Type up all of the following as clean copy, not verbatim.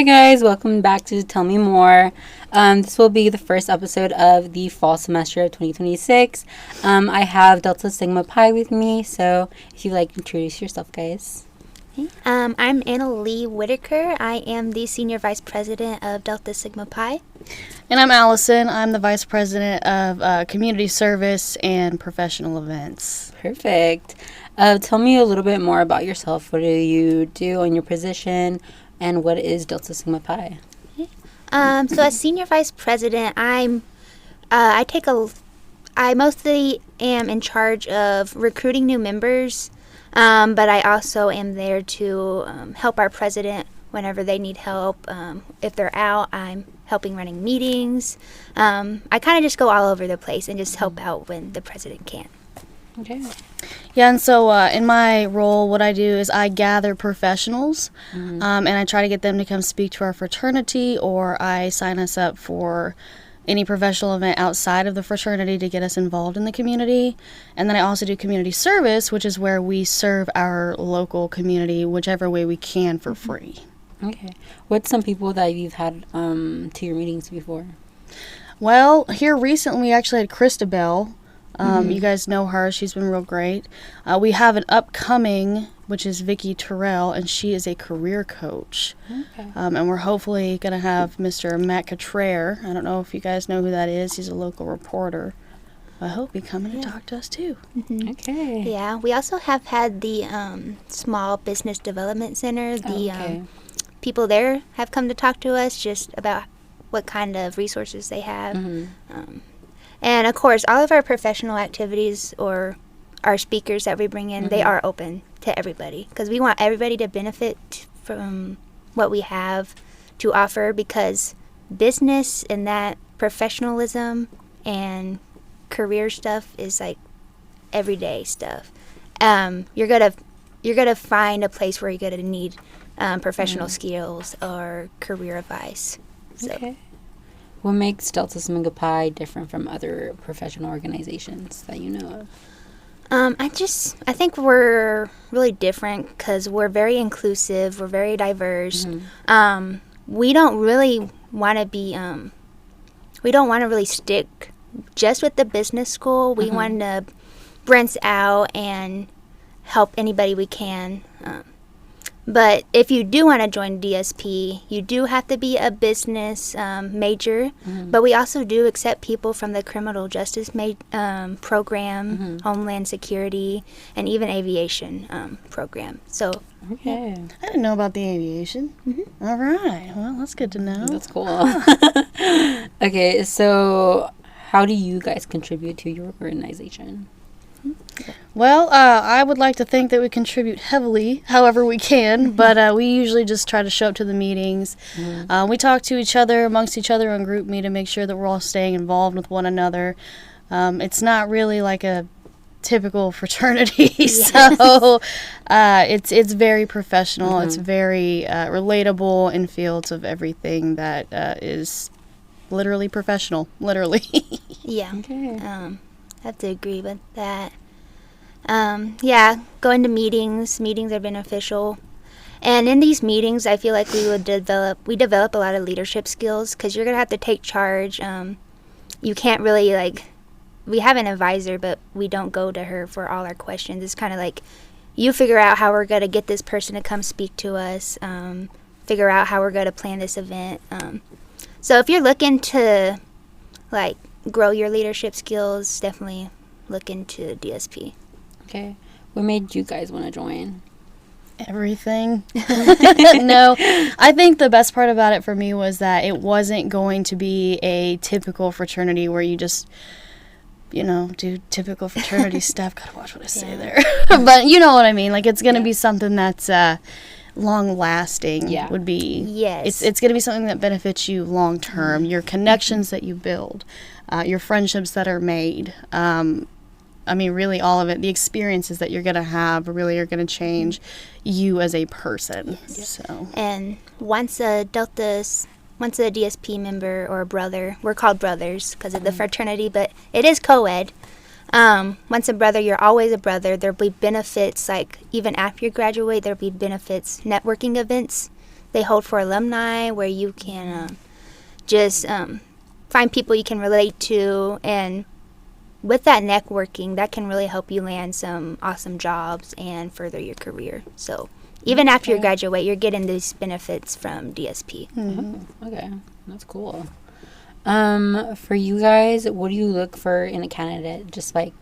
Hi guys, welcome back to Tell Me More. This will be the first episode of the fall semester of 2026. I have Delta Sigma Pi with me, so if you'd like to introduce yourself, guys. I'm Anna Lee Whitaker. I am the Senior Vice President of Delta Sigma Pi. And I'm Allison. I'm the Vice President of Community Service and Professional Events. Perfect. Tell me a little bit more about yourself. What do you do in your position, and what is Delta Sigma Pi? So as Senior Vice President, I mostly am in charge of recruiting new members, but I also am there to help our president whenever they need help. If they're out, I'm helping running meetings. I kind of just go all over the place and just help out when the president can't. Okay. Yeah, and so in my role, what I do is I gather professionals, and I try to get them to come speak to our fraternity, or I sign us up for any professional event outside of the fraternity to get us involved in the community. And then I also do community service, which is where we serve our local community whichever way we can for free. Okay. What's some people that you've had to your meetings before? Well, here recently we actually had Christabel. You guys know her. She's been real great. We have an upcoming, which is Vicki Terrell, and she is a career coach. Okay. And we're hopefully going to have Mr. Matt Cottrell. I don't know if you guys know who that is. He's a local reporter. I hope he's coming to talk to us, too. Okay. Yeah, we also have had the Small Business Development Center. The people there have come to talk to us just about what kind of resources they have. And, of course, all of our professional activities or our speakers that we bring in, they are open to everybody because we want everybody to benefit from what we have to offer, because business and that professionalism and career stuff is like everyday stuff. You're gonna find a place where you're gonna need professional skills or career advice. So. Okay. What makes Delta Sigma Pi different from other professional organizations that you know of? I think we're really different because we're very inclusive. We're very diverse. We don't really want to be. We don't want to really stick just with the business school. We want to branch out and help anybody we can. But if you do want to join DSP, you do have to be a business major. But we also do accept people from the criminal justice program, Homeland Security, and even aviation program. So, Okay. I didn't know about the aviation. All right. Well, that's good to know. That's cool. Okay, so how do you guys contribute to your organization? Well, I would like to think that we contribute heavily, however we can, but we usually just try to show up to the meetings. We talk to each other, amongst each other on group me to make sure that we're all staying involved with one another. It's not really like a typical fraternity, so it's very professional. It's very relatable in fields of everything that is literally professional, literally. yeah. Okay. I have to agree with that. Going to meetings are beneficial. And in these meetings, I feel like we develop a lot of leadership skills because you're going to have to take charge. You can't really, we have an advisor, but we don't go to her for all our questions. It's kind of like you figure out how we're going to get this person to come speak to us, figure out how we're going to plan this event. So if you're looking to, grow your leadership skills, definitely look into DSP. Okay. What made you guys want to join? Everything. No, I think the best part about it for me was that it wasn't going to be a typical fraternity where you just, do typical fraternity stuff. Gotta watch what I say there. But you know what I mean. It's going to be something that's long-lasting. Would be. Yes. It's going to be something that benefits you long-term. Your connections that you build, your friendships that are made. Really all of it. The experiences that you're going to have really are going to change you as a person. So. And once a DSP member or a brother, we're called brothers because of the fraternity, but it is co-ed. Once a brother, you're always a brother. There'll be benefits, even after you graduate, there'll be benefits, networking events they hold for alumni, where you can just find people you can relate to, and with that networking, that can really help you land some awesome jobs and further your career. So even after you graduate, you're getting these benefits from DSP. Okay, that's cool. For you guys, what do you look for in a candidate? Just like,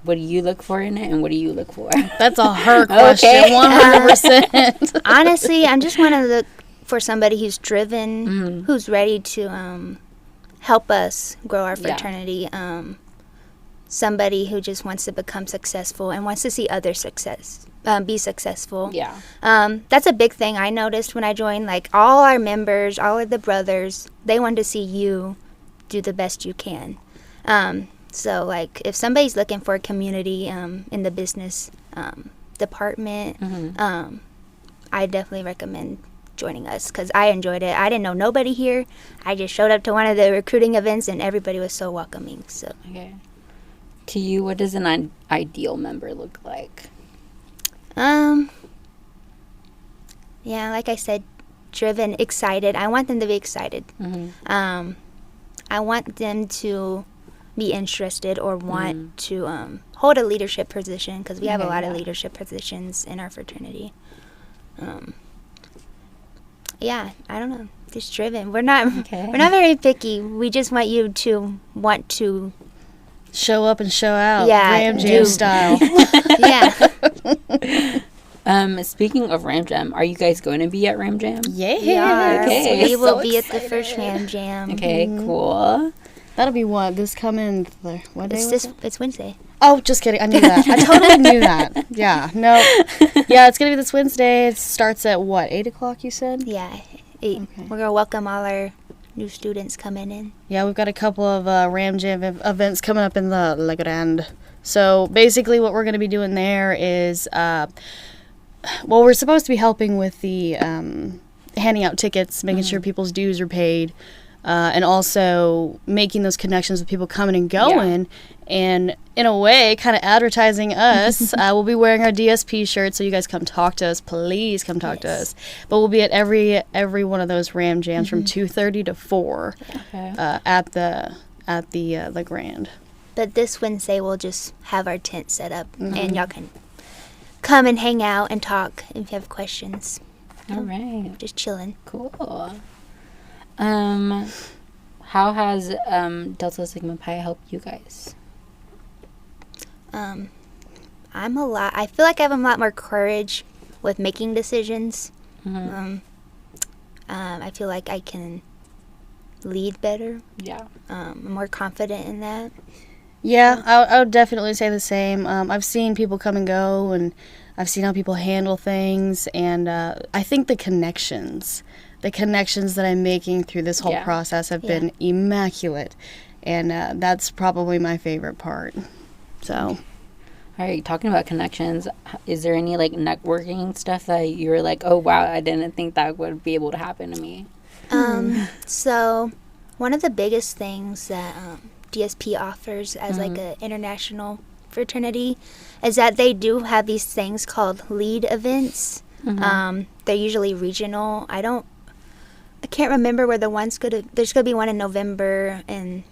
what do you look for in it, and what do you look for? That's a her question, 100%. Honestly, I'm just want to look for somebody who's driven, who's ready to help us grow our fraternity. Somebody who just wants to become successful and wants to see others be successful. Yeah. That's a big thing I noticed when I joined. Like, all our members, all of the brothers, they want to see you do the best you can. So, like, if somebody's looking for a community in the business department, I definitely recommend joining us, because I enjoyed it. I didn't know nobody here. I just showed up to one of the recruiting events, and everybody was so welcoming. So, okay. To you, what does an ideal member look like? Yeah, like I said, driven, excited. I want them to be excited. I want them to be interested or want to hold a leadership position, because we have a lot of leadership positions in our fraternity. Yeah, I don't know, just driven. We're not very picky. We just want you to want to show up and show out. Yeah, Ram Jam style. Yeah. Speaking of Ram Jam, are you guys going to be at Ram Jam? Yeah. Okay. We will be at the first Ram Jam. Okay, cool. That'll be what? This coming... What day was it? It's Wednesday. Oh, just kidding. I knew that. I totally knew that. Yeah. No. Yeah, it's going to be this Wednesday. It starts at what? 8 o'clock, you said? Yeah. 8. Okay. We're going to welcome all our new students coming in. Yeah, we've got a couple of Ram Jam events coming up in the La Grande. So basically what we're going to be doing there is... we're supposed to be helping with the handing out tickets, making sure people's dues are paid. And also making those connections with people coming and going, and in a way, kind of advertising us. We'll be wearing our DSP shirts, so you guys come talk to us. Please come talk to us. But we'll be at every one of those Ram Jams from 2:30 to 4 at the Grand. But this Wednesday, we'll just have our tent set up, and y'all can come and hang out and talk if you have questions. All right, just chilling. Cool. How has Delta Sigma Pi helped you guys? I feel like I have a lot more courage with making decisions. I feel like I can lead better. Yeah. I'm more confident in that. Yeah, I would definitely say the same. I've seen people come and go, and I've seen how people handle things, and I think the connections that I'm making through this whole process have been immaculate, and that's probably my favorite part. So, all right, talking about connections, is there any like networking stuff that you were like, oh wow, I didn't think that would be able to happen to me? So one of the biggest things that DSP offers as like an international fraternity is that they do have these things called lead events. They're usually regional. I can't remember where the one's there's going to be one in November in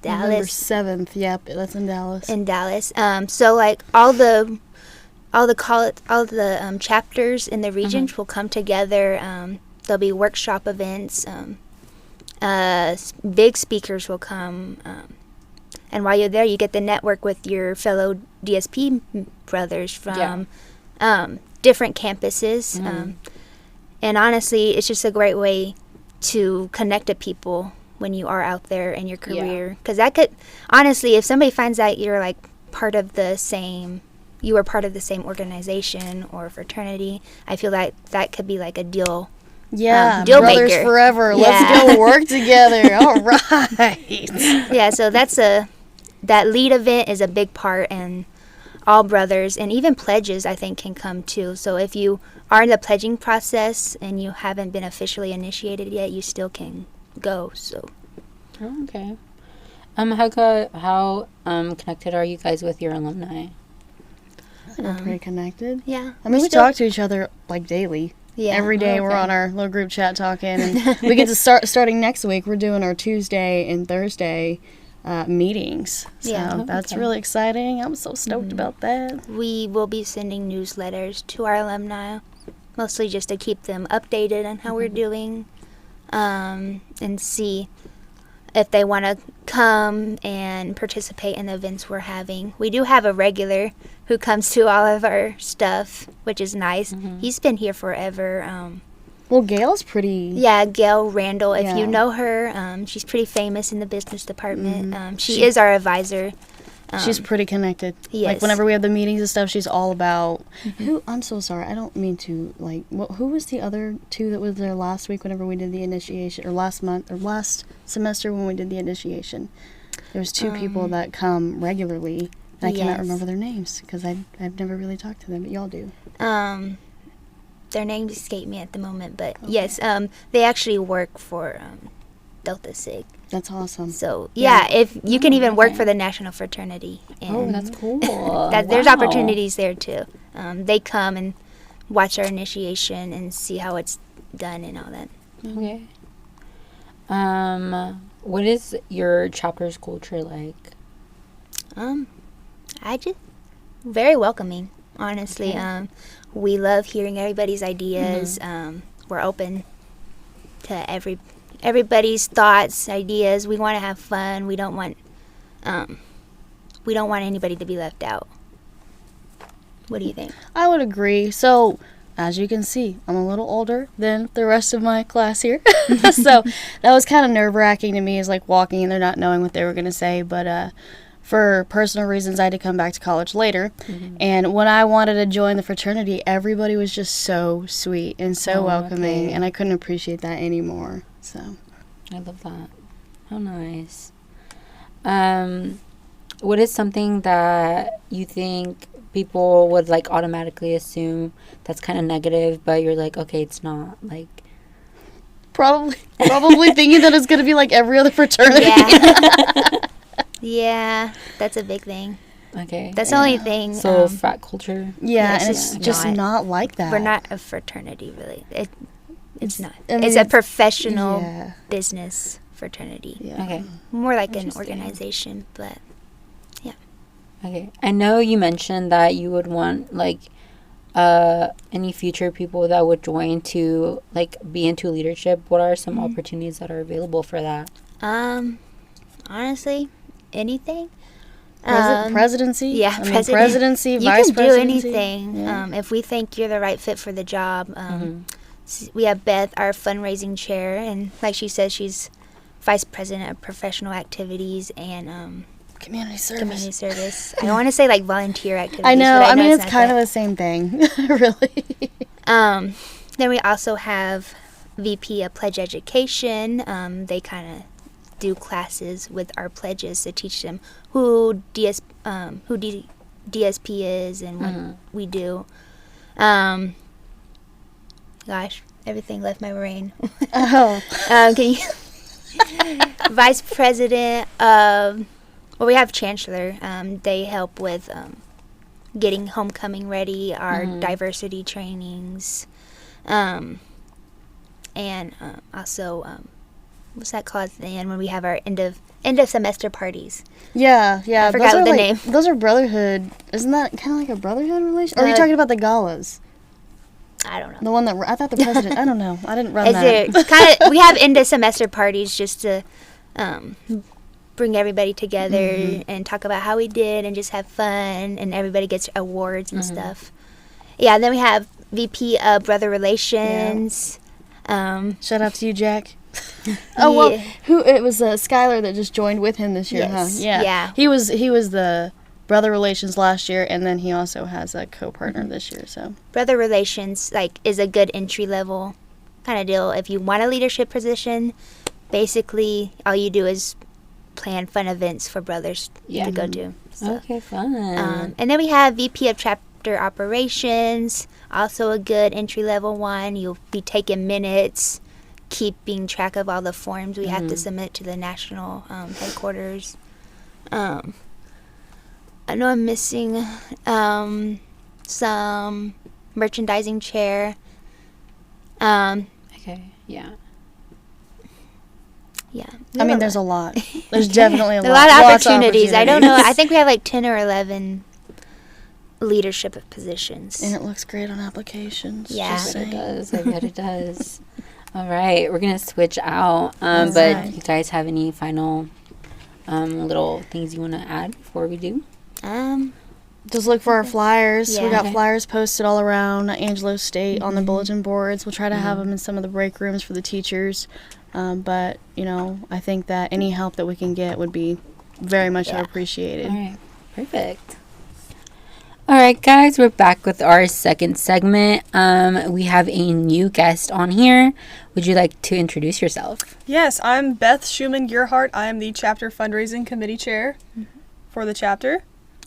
Dallas. November 7th, yep, that's in Dallas. In Dallas. So like all the chapters in the regions will come together. There'll be workshop events. Big speakers will come. And while you're there, you get to network with your fellow DSP brothers from different campuses. And honestly, it's just a great way to connect to people when you are out there in your career. Because that could, honestly, if somebody finds out you're like you were part of the same organization or fraternity, I feel like that could be like a deal. Yeah, deal brothers maker. Forever. Let's go work together. All right. Yeah, so that lead event is a big part, and all brothers and even pledges I think can come too. So if you are in the pledging process and you haven't been officially initiated yet, you still can go. So okay. How connected are you guys with your alumni? We're pretty connected. Yeah. I mean, we talk to each other like daily. Yeah. Every day we're on our little group chat talking, and we get to starting next week. We're doing our Tuesday and Thursday meetings. So that's really exciting. I'm so stoked about that. We will be sending newsletters to our alumni, mostly just to keep them updated on how we're doing, and see if they want to come and participate in the events we're having. We do have a regular who comes to all of our stuff, which is nice. He's been here forever. Well, Gail's pretty... Yeah, Gail Randall. If you know her, she's pretty famous in the business department. She is our advisor. She's pretty connected. Yes. Like, whenever we have the meetings and stuff, she's all about... Who? I'm so sorry. I don't mean to, like... who was the other two that was there last week whenever we did the initiation? Or last month? Or last semester when we did the initiation? There was two people that come regularly. And I cannot remember their names because I've never really talked to them, but y'all do. Their names escape me at the moment, but yes, they actually work for Delta Sig. That's awesome. So if you can even work for the National Fraternity. And that's cool. There's opportunities there too. They come and watch our initiation and see how it's done and all that. Okay. What is your chapter's culture like? I just very welcoming, honestly. Okay. We love hearing everybody's ideas. We're open to everybody's thoughts, ideas. We want to have fun. We don't want anybody to be left out. What do you think? I would agree. So, as you can see, I'm a little older than the rest of my class here. So, that was kind of nerve-wracking to me, is like walking in there not knowing what they were going to say. But for personal reasons, I had to come back to college later. And when I wanted to join the fraternity, everybody was just so sweet and so welcoming. Okay. And I couldn't appreciate that anymore. So, I love that. How nice. What is something that you think people would like automatically assume that's kind of negative, but you're like, okay, it's not, like... Probably thinking that it's going to be like every other fraternity. Yeah, that's a big thing. Okay. That's the only thing. So, frat culture? Yeah, and it's just not like that. We're not a fraternity, really. It's not. I mean, it's a professional business fraternity. Yeah. Okay. More like an organization, but yeah. Okay. I know you mentioned that you would want, like, any future people that would join to, like, be into leadership. What are some opportunities that are available for that? Honestly, anything. Presidency? Yeah, presidency, vice presidency. You can do anything. Yeah. If we think you're the right fit for the job. We have Beth, our fundraising chair, and like she says, she's vice president of professional activities and community service. I want to say like volunteer activities. I know. I mean, it's kind of the same thing, really. Then we also have VP of Pledge Education. They kind of do classes with our pledges to teach them who DSP is and what we do. Gosh, everything left my brain. Can you? Vice President of, we have Chancellor. They help with getting homecoming ready, our diversity trainings, and also what's that called at the end when we have our end of semester parties? Yeah. I forgot the name. Those are brotherhood. Isn't that kind of like a brotherhood relation? Or are you talking about the galas? I don't know. The one that I thought the president. I don't know. I didn't run that. We have end of semester parties just to bring everybody together and talk about how we did and just have fun, and everybody gets awards and stuff. Yeah. And then we have VP of Brother Relations. Yeah. Shout out to you, Jack. Well, it was Skylar that just joined with him this year, yes. huh? Yeah. He was the Brother Relations last year, and then he also has a co-partner this year. So Brother Relations is a good entry level kind of deal. If you want a leadership position, basically all you do is plan fun events for brothers to go to. So. Okay, fun. And then we have VP of Chapter Operations, also a good entry level one. You'll be taking minutes, keeping track of all the forms we have to submit to the national headquarters. I know I'm missing some merchandising chair. Okay, yeah. Yeah. I mean, there's a lot. There's definitely a lot. A lot of Lots opportunities. I don't know. I think we have like 10 or 11 leadership positions. And it looks great on applications. Yeah. It does. I bet it does. All right, we're going to switch out. But right. you guys have any final little things you want to add before we do? Just look for our flyers. Yeah. We got Okay. flyers posted all around Angelo State on the bulletin boards. We'll try to have them in some of the break rooms for the teachers. But, I think that any help that we can get would be very much appreciated. All right, perfect. All right, guys, we're back with our second segment. We have a new guest on here. Would you like to introduce yourself? Yes, I'm Beth Schumann-Gearhart. I am the chapter fundraising committee chair for the chapter.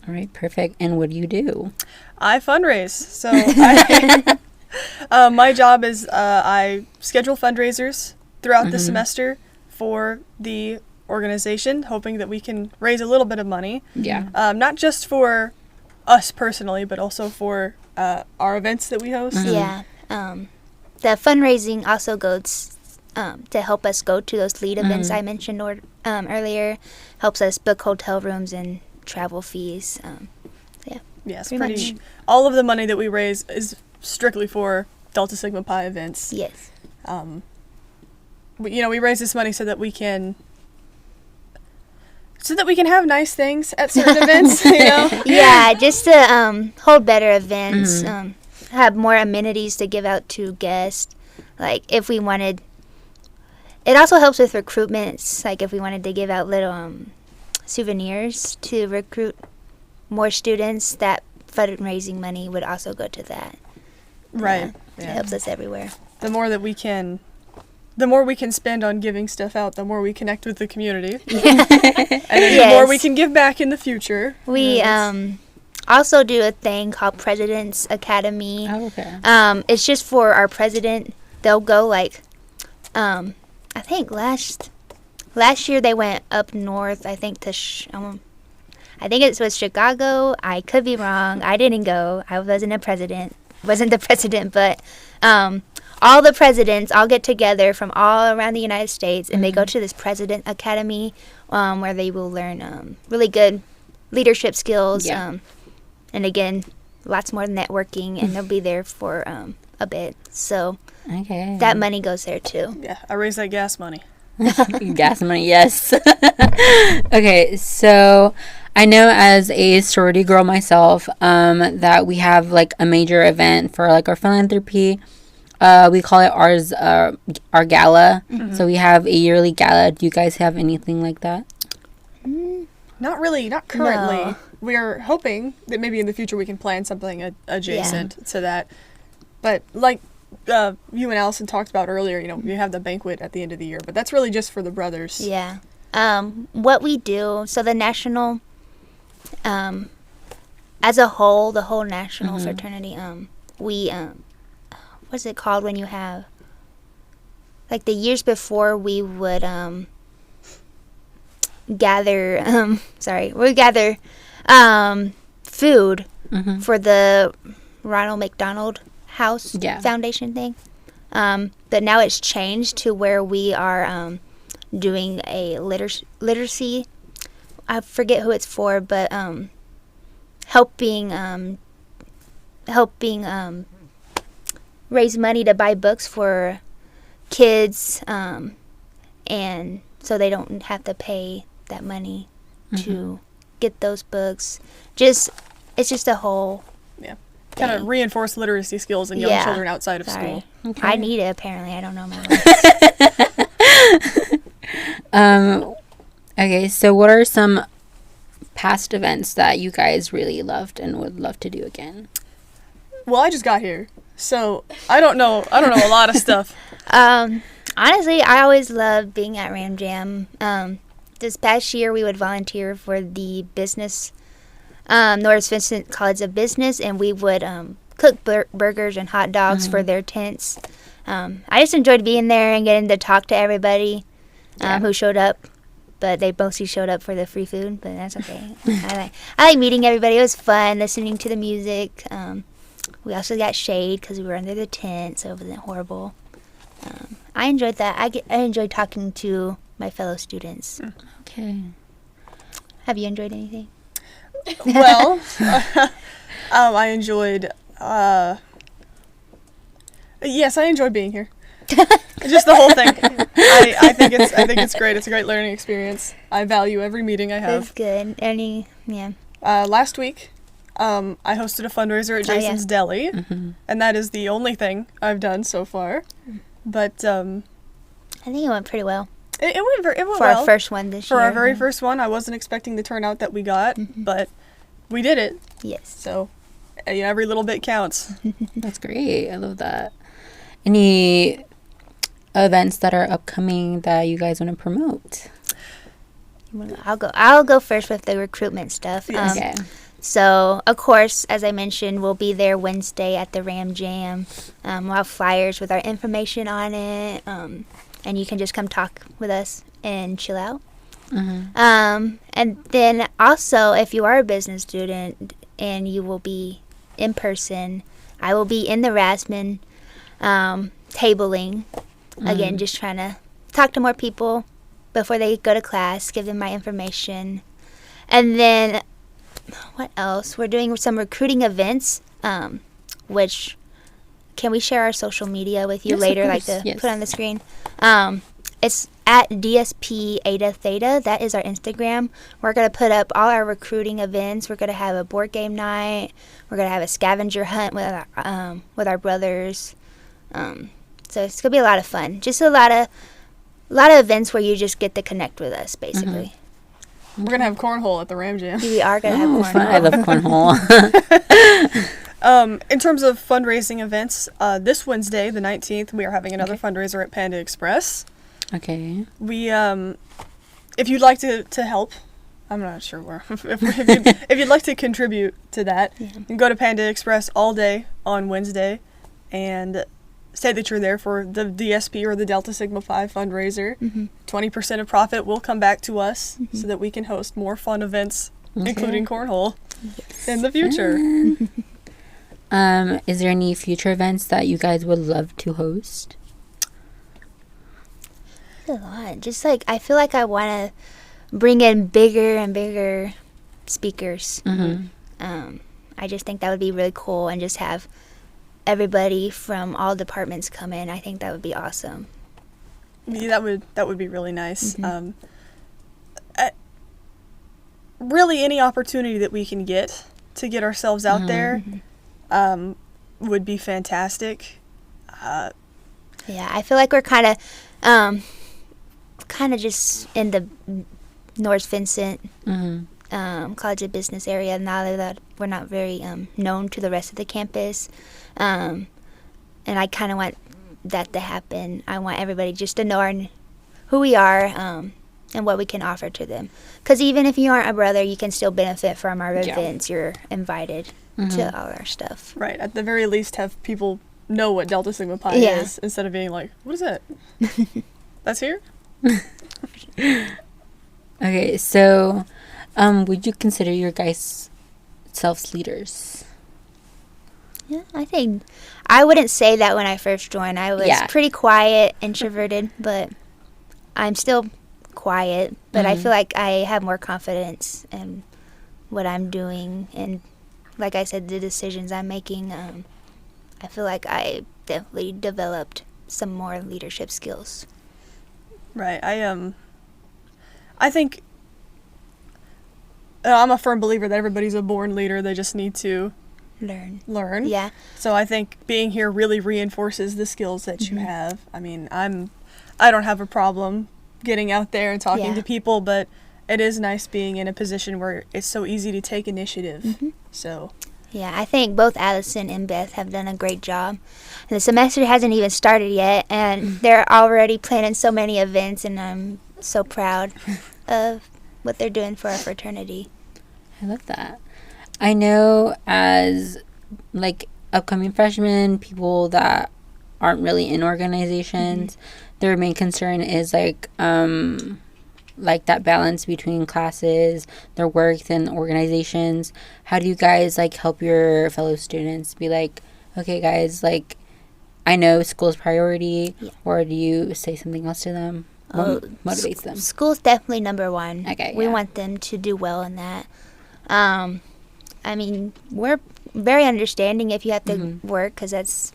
All right, perfect. And what do you do? I fundraise. So my job is I schedule fundraisers throughout the semester for the organization, hoping that we can raise a little bit of money. Yeah. Not just for us personally, but also for our events that we host. Yeah. The fundraising also goes to help us go to those lead events I mentioned earlier. Helps us book hotel rooms and travel fees. Yes, Pretty much. all of the money that we raise is strictly for Delta Sigma Pi events. Yes. We raise this money so that we can have nice things at certain events, Yeah, just to hold better events, have more amenities to give out to guests. Like if we wanted, it also helps with recruitments. Like if we wanted to give out little souvenirs to recruit more students, that fundraising money would also go to that. Right. It helps us everywhere. The more we can spend on giving stuff out, the more we connect with the community. And then the more we can give back in the future. We also do a thing called President's Academy. Oh, okay. It's just for our president. They'll go like, I think last year they went up north. I think to I think it was Chicago. I could be wrong. I didn't go. I wasn't the president, but all the presidents all get together from all around the United States, and they go to this President Academy where they will learn really good leadership skills. Yeah. And again, lots more networking, and they'll be there for a bit. So Okay. that money goes there too. Yeah, I raise that gas money. Gas money, yes. Okay, so I know as a sorority girl myself, that we have like a major event for like our philanthropy. We call it our gala. So we have a yearly gala. Do you guys have anything like that? Not really, not currently. No. We are hoping that maybe in the future we can plan something adjacent to that. But like you and Allison talked about earlier, you have the banquet at the end of the year, but that's really just for the brothers. Yeah. What we do, so the national, as a whole, the whole national fraternity, we, what's it called when you have, like the years before we would gather, we gather food for the Ronald McDonald House Foundation thing. But now it's changed to where we are doing a literacy. I forget who it's for, but helping raise money to buy books for kids, and so they don't have to pay that money to get those books. It's just a whole kind of reinforce literacy skills in young children outside of school. Okay. I need it apparently. I don't know my words. Okay, so what are some past events that you guys really loved and would love to do again? Well, I just got here, so I don't know a lot of stuff. Honestly, I always loved being at Ram Jam. This past year, we would volunteer for the business, Norris Vincent College of Business, and we would cook burgers and hot dogs for their tents. I just enjoyed being there and getting to talk to everybody who showed up, but they mostly showed up for the free food, but that's okay. I like meeting everybody. It was fun listening to the music. We also got shade because we were under the tent, so it wasn't horrible. I enjoyed that. I enjoyed talking to my fellow students. Okay. Have you enjoyed anything? Well, I enjoyed. Yes, I enjoyed being here. Just the whole thing. I think it's great. It's a great learning experience. I value every meeting I have. That's good. Last week, I hosted a fundraiser at Jason's Deli, and that is the only thing I've done so far. But I think it went pretty well. It went for well. Our first one this year. For our very first one, I wasn't expecting the turnout that we got, but we did it. Yes. So every little bit counts. That's great. I love that. Any events that are upcoming that you guys want to promote? I'll go first with the recruitment stuff. Yes. Okay. So, of course, as I mentioned, we'll be there Wednesday at the Ram Jam. We'll have flyers with our information on it, and you can just come talk with us and chill out. And then also, if you are a business student and you will be in person, I will be in the Rasman tabling. Again, just trying to talk to more people before they go to class, give them my information. And then, what else? We're doing some recruiting events, which, can we share our social media with you later, like put on the screen? It's at DSP Eta Theta. That is our Instagram. We're going to put up all our recruiting events. We're going to have a board game night. We're going to have a scavenger hunt with our brothers. So it's going to be a lot of fun. Just a lot of events where you just get to connect with us, basically. We're going to have cornhole at the Ram Jam. We are going to have cornhole. Fun. I love cornhole. In terms of fundraising events, this Wednesday, the 19th, we are having another fundraiser at Panda Express. Okay. We, if you'd like to help, I'm not sure where, if you'd like to contribute to that, you can go to Panda Express all day on Wednesday and say that you're there for the DSP or the Delta Sigma Phi fundraiser. 20% of profit will come back to us so that we can host more fun events, including cornhole, in the future. Is there any future events that you guys would love to host? A lot. Just I feel like I want to bring in bigger and bigger speakers. I just think that would be really cool, and just have everybody from all departments come in. I think that would be awesome. Yeah, that would be really nice. Really, any opportunity that we can get to get ourselves out there would be fantastic. Yeah, I feel like we're kind of just in the North Vincent College of Business area now that we're not very known to the rest of the campus. And I kind of want that to happen. I want everybody just to know who we are and what we can offer to them. Because even if you aren't a brother, you can still benefit from our events. You're invited to all our stuff. Right. At the very least, have people know what Delta Sigma Pi is, instead of being like, what is that? That's here? Okay, so would you consider your guys selves leaders? Yeah, I think I wouldn't say that when I first joined. I was pretty quiet, introverted, but I'm still quiet. But I feel like I have more confidence in what I'm doing, and like I said, the decisions I'm making. I feel like I definitely developed some more leadership skills. Right. I think I'm a firm believer that everybody's a born leader. They just need to learn. Yeah. So I think being here really reinforces the skills that you have. I mean, I don't have a problem getting out there and talking to people, but it is nice being in a position where it's so easy to take initiative. So. Yeah, I think both Allison and Beth have done a great job. The semester hasn't even started yet, and they're already planning so many events, and I'm so proud of what they're doing for our fraternity. I love that. I know as upcoming freshmen, people that aren't really in organizations, their main concern is that balance between classes, their work, and organizations. How do you guys help your fellow students be okay, guys, I know school's priority, Yeah. or do you say something else to them? What motivates them? School's definitely number one. Okay, We yeah. want them to do well in that. I mean, we're very understanding if you have to work, because that's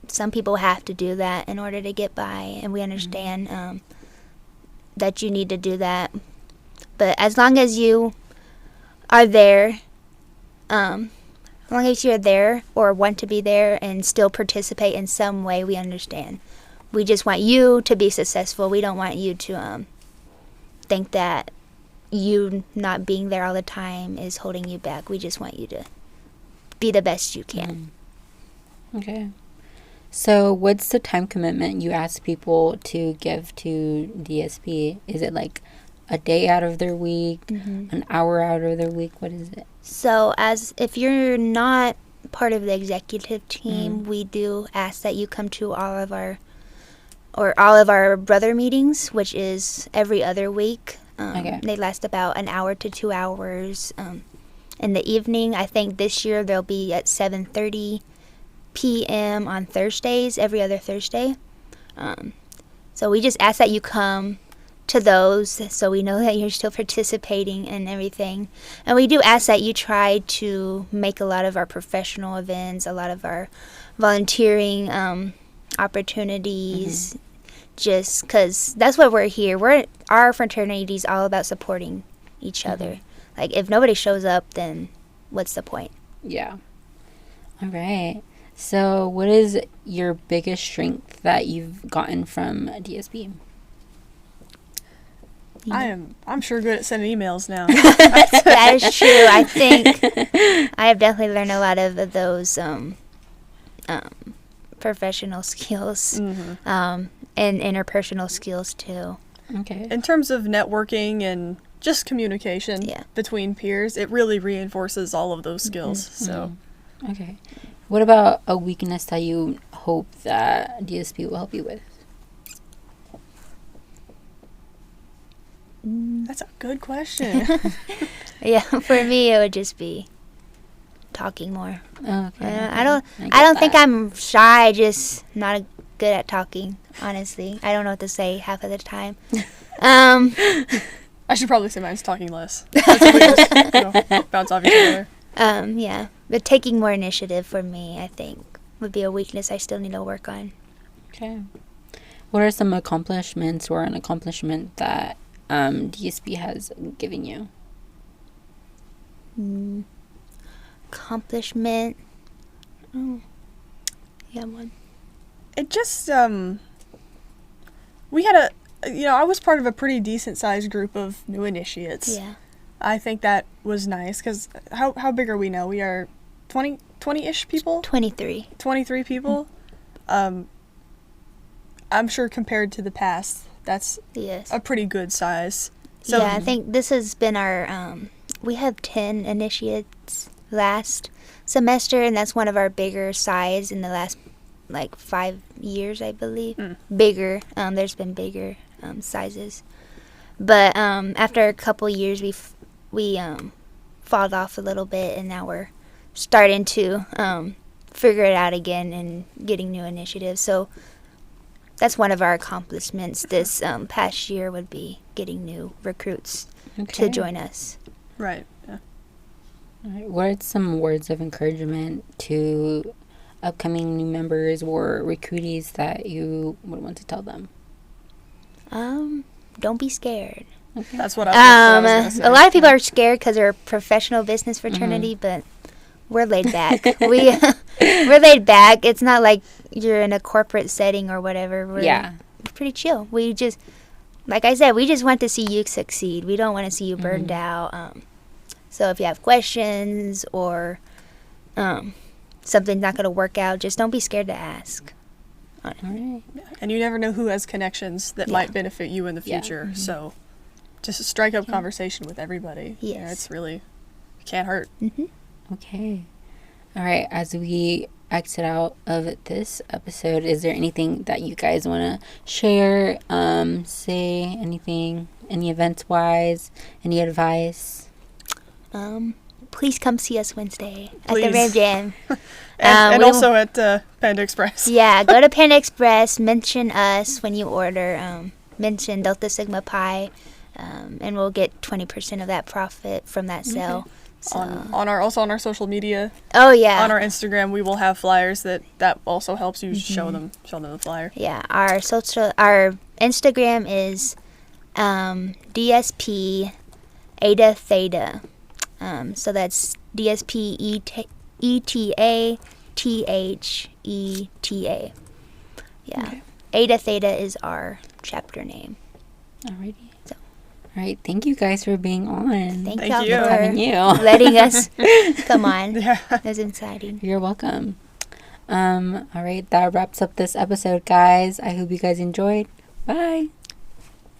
some people have to do that in order to get by, and we understand that you need to do that. But as long as you are there, as long as you're there or want to be there and still participate in some way, we understand. We just want you to be successful. We don't want you to think that you not being there all the time is holding you back. We just want you to be the best you can. Okay. So what's the time commitment you ask people to give to DSP? Is it like a day out of their week, an hour out of their week? What is it? So if you're not part of the executive team, we do ask that you come to all of our brother meetings, which is every other week. Okay. They last about an hour to 2 hours. In the evening, I think this year they'll be at 7:30 p.m. on Thursdays, every other Thursday. So we just ask that you come to those so we know that you're still participating and everything. And we do ask that you try to make a lot of our professional events, a lot of our volunteering opportunities, just because that's what we're here. Our fraternity is all about supporting each other. Like, if nobody shows up, then what's the point? Yeah. All right. So what is your biggest strength that you've gotten from DSP? I'm sure good at sending emails now. That is true. I think I have definitely learned a lot of those professional skills and interpersonal skills too. Okay. In terms of networking and just communication between peers, it really reinforces all of those skills. So, okay. What about a weakness that you hope that DSP will help you with? That's a good question. Yeah, for me it would just be talking more. Okay. I don't think I'm shy, just not good at talking, honestly. I don't know what to say half of the time. I should probably say mine's talking less. That's what we just, bounce off each other. Yeah, but taking more initiative for me, I think, would be a weakness I still need to work on. Okay. What are some accomplishments or an accomplishment that DSP has given you? Accomplishment. Oh, yeah, one. It just we had I was part of a pretty decent sized group of new initiates. Yeah. I think that was nice because how big are we now? We are 20-ish people? 23. 23 people. I'm sure compared to the past, that's a pretty good size. So, yeah, I think this has been our, we have 10 initiates last semester, and that's one of our bigger size in the last, 5 years, I believe. Bigger. There's been bigger sizes. But after a couple years, we falled off a little bit, and now we're starting to figure it out again and getting new initiatives. So that's one of our accomplishments this past year would be getting new recruits to join us. Right. Yeah. All right. What are some words of encouragement to upcoming new members or recruitees that you would want to tell them? Don't be scared. Okay. That's what I was going to say. A lot of people are scared because they're a professional business fraternity, but we're laid back. We're laid back. It's not like you're in a corporate setting or whatever. We're pretty chill. We just, like I said, we just want to see you succeed. We don't want to see you burned out. So if you have questions or something's not going to work out, just don't be scared to ask. All right. And you never know who has connections that might benefit you in the future. So just strike up conversation with everybody. Yes. Yeah, it's really, can't hurt. Okay. All right. As we exit out of this episode, is there anything that you guys want to share, say, anything, any events-wise, any advice? please come see us Wednesday at Please. the Ram Jam. And also at Panda Express. Yeah, go to Panda Express. Mention us when you order. Mention Delta Sigma Pi, and we'll get 20% of that profit from that sale. Okay. So. On our social media. Oh yeah. On our Instagram, we will have flyers that also helps you show them the flyer. Yeah, our Instagram is DSP Eta Theta. So that's DSP ETA THETA. Yeah. Okay. Eta Theta is our chapter name. Alrighty. All right, thank you guys for being on. Thank Thank y'all you. for Having you. letting us come on. Yeah. That was exciting. You're welcome. All right, that wraps up this episode, guys. I hope you guys enjoyed. Bye.